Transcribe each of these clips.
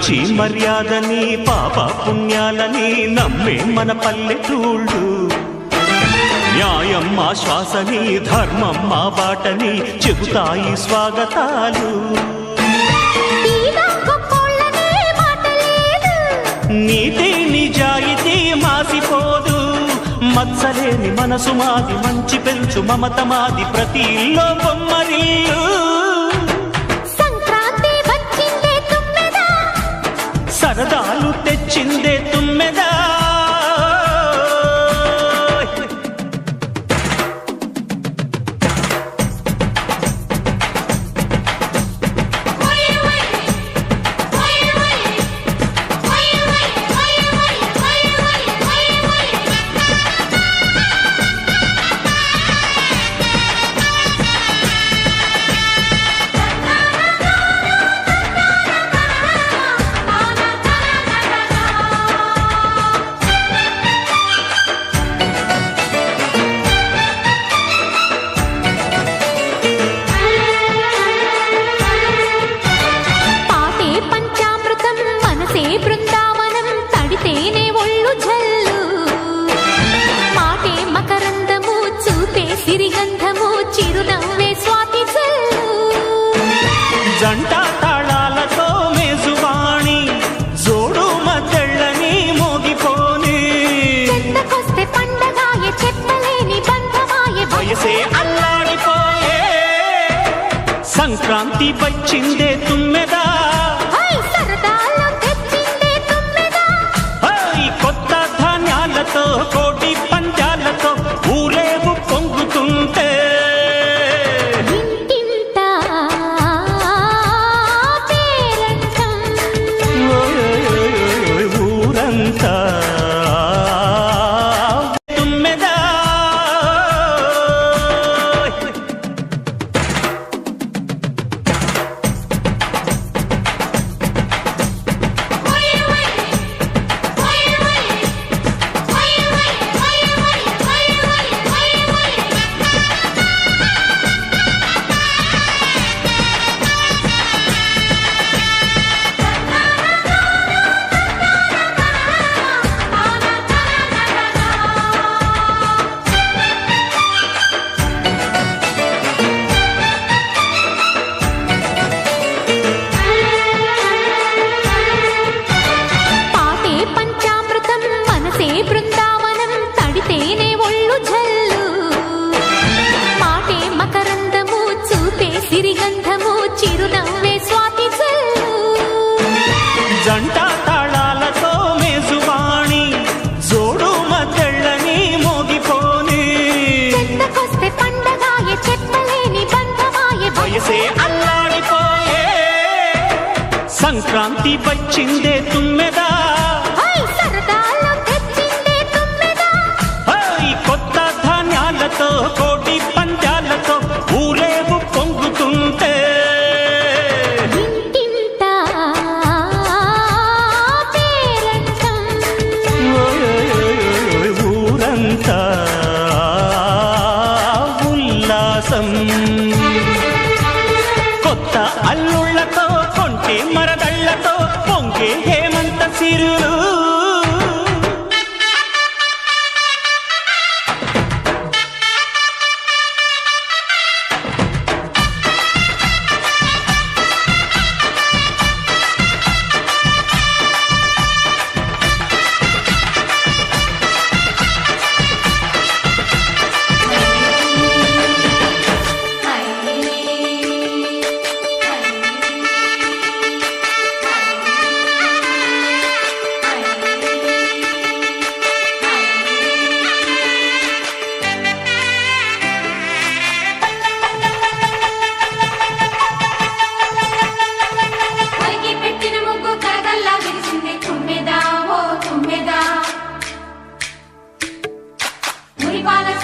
మంచి మర్యాదని పాప పుణ్యాలని నమ్మే మన పల్లెటూళ్ళు. న్యాయం మా శ్వాసని ధర్మం మా బాటని చెబుతాయి స్వాగతాలు. నీతి నిజాయితీ మాసిపోదు, మత్సలేని మనసు మాది, మంచి పెంచు మమత మాది, ప్రతి ఇల్లో బొమ్మరిల్లు. సంక్రాంతి వచ్చిందే తుమ్మెదా, సరదాలు తెచ్చిందే తుమ్మెదా. బృందావనం తడితేనే ఒళ్ళు జల్లు, మాటే మకరందము చూపే సిరిగంధము, చిరునవ్వే స్వాతి జల్లు. జంట తాళాలతో మేజువాణి జోడు మద్దళ్ళని మోగిపోని, చెంతకొస్తే పండగాయే చెప్పలేని బంధమాయే, వయసే అల్లాడిపోయే. సంక్రాంతి వచ్చిందే తుమ్మెదా, కోటి పంజాలతో ఊరేగు పొంగుతుంటే, ఇంటింత పేరంటం ఊరంతా తుమ్మెదా. బృందావనం తడితేనే ఒళ్ళు జల్లు, మాటే మకరందము చూపే సిరిగంధము, చిరునవ్వే స్వాతి జల్లు. జంట తాళాలతో మేజువాణి జోడు మద్దళ్ళని మోగిపోని, చెంతకొస్తే పండగాయే చెప్పలేని బంధమాయే, వయసే అల్లాడిపోయే. సంక్రాంతి వచ్చిందే తుమ్మెదా, కోటి పంజాలతో ఊరేగు పొంగుతుంటే, ఇంటింత పేరంటం ఊరంతా ఉల్లాసం. కొత్త అల్లుళ్లతో కొంటే మరదళ్లతో పొంగే హేమంత సిరులు.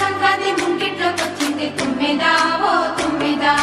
సంక్రాంతి ముంగిట్లోకి వచ్చింది తుమ్మెదా, ఓ తుమ్మెదా.